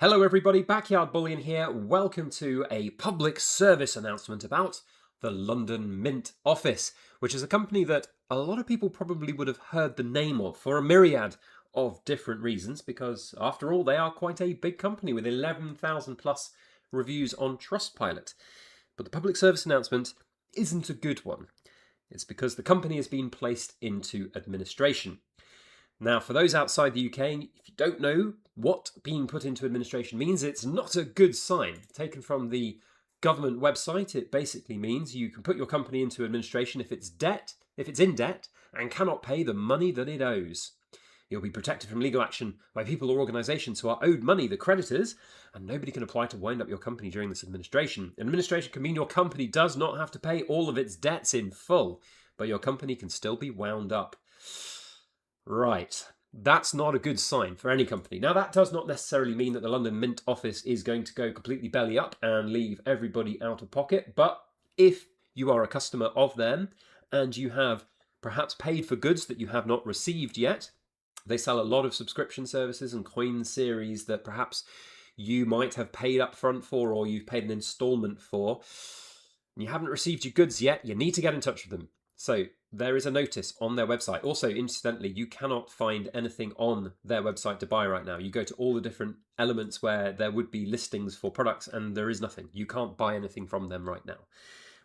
Hello everybody, Backyard Bullion here. Welcome to a public service announcement about the London Mint Office, which is a company that a lot of people probably would have heard the name of for a myriad of different reasons, because after all, they are quite a big company with 11,000 plus reviews on Trustpilot. But the public service announcement isn't a good one. It's because the company has been placed into administration. Now, for those outside the UK, if you don't know what being put into administration means, it's not a good sign. Taken from the government website, it basically means you can put your company into administration if it's in debt and cannot pay the money that it owes. You'll be protected from legal action by people or organisations who are owed money, the creditors, and nobody can apply to wind up your company during this administration. Administration can mean your company does not have to pay all of its debts in full, but your company can still be wound up. Right, that's not a good sign for any company. Now, that does not necessarily mean that the London Mint office is going to go completely belly up and leave everybody out of pocket, but if you are a customer of them and you have perhaps paid for goods that you have not received yet, they sell a lot of subscription services and coin series that perhaps you might have paid up front for or you've paid an installment for, and you haven't received your goods yet, you need to get in touch with them. So there is a notice on their website. Also, incidentally, you cannot find anything on their website to buy right now. You go to all the different elements where there would be listings for products and there is nothing. You can't buy anything from them right now.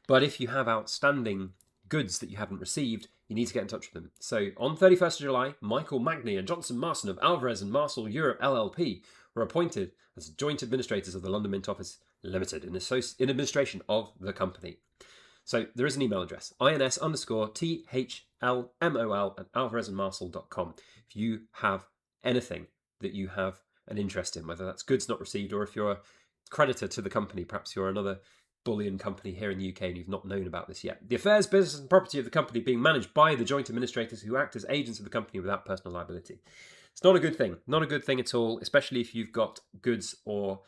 But if you have outstanding goods that you haven't received, you need to get in touch with them. So on 31st of July, Michael Magnay and Marston of Alvarez and Marsal Europe LLP were appointed as joint administrators of the London Mint Office Limited in administration of the company. So there is an email address, ins_thlmol@alvarezandmarsal.com. If you have anything that you have an interest in, whether that's goods not received or if you're a creditor to the company, perhaps you're another bullion company here in the UK and you've not known about this yet. The affairs, business and property of the company being managed by the joint administrators who act as agents of the company without personal liability. It's not a good thing. Not a good thing at all, especially if you've got goods or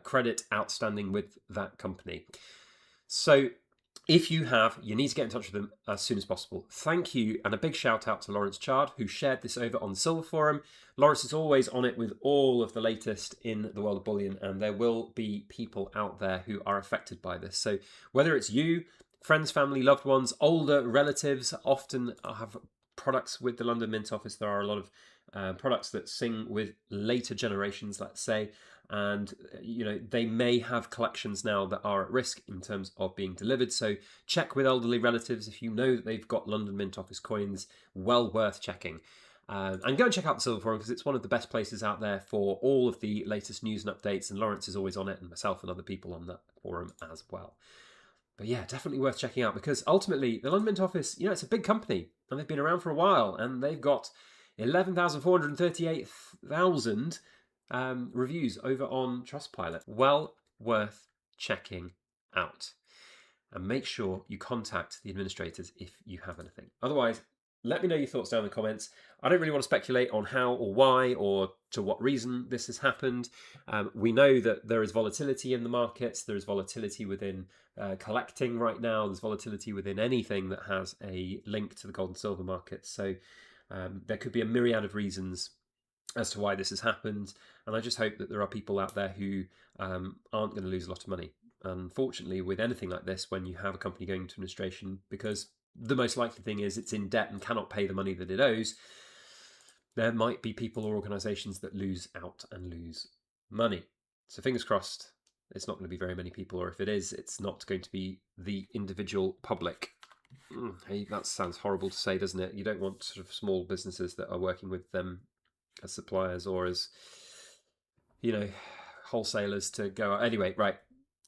credit outstanding with that company. So if you have, you need to get in touch with them as soon as possible. Thank you, and a big shout out to Lawrence Chard, who shared this over on the Silver Forum. Lawrence is always on it with all of the latest in the world of bullion, and there will be people out there who are affected by this. So whether it's you, friends, family, loved ones, older relatives often have products with the London Mint Office. There are a lot of products that sing with later generations, let's say, and they may have collections now that are at risk in terms of being delivered. So check with elderly relatives if you know that they've got London Mint Office coins. Well worth checking. And go and check out the Silver Forum because it's one of the best places out there for all of the latest news and updates, and Lawrence is always on it, and myself and other people on that forum as well. But yeah, definitely worth checking out because ultimately the London Mint Office, it's a big company and they've been around for a while and they've got 11,438,000 reviews over on Trustpilot. Well worth checking out. And make sure you contact the administrators if you have anything. Otherwise, let me know your thoughts down in the comments. I don't really want to speculate on how or why or to what reason this has happened. We know that there is volatility in the markets. There is volatility within collecting right now. There's volatility within anything that has a link to the gold and silver markets. So there could be a myriad of reasons as to why this has happened. And I just hope that there are people out there who aren't going to lose a lot of money. Unfortunately, with anything like this, when you have a company going into administration, because the most likely thing is it's in debt and cannot pay the money that it owes, there might be people or organisations that lose out and lose money. So fingers crossed, it's not going to be very many people, or if it is, it's not going to be the individual public. Hey, that sounds horrible to say, doesn't it? You don't want sort of small businesses that are working with them as suppliers or as, wholesalers to go out. Anyway, right,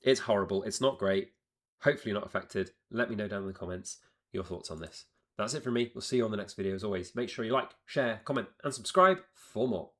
it's horrible. It's not great. Hopefully you're not affected. Let me know down in the comments your thoughts on this. That's it from me. We'll see you on the next video. As always, make sure you like, share, comment, and subscribe for more.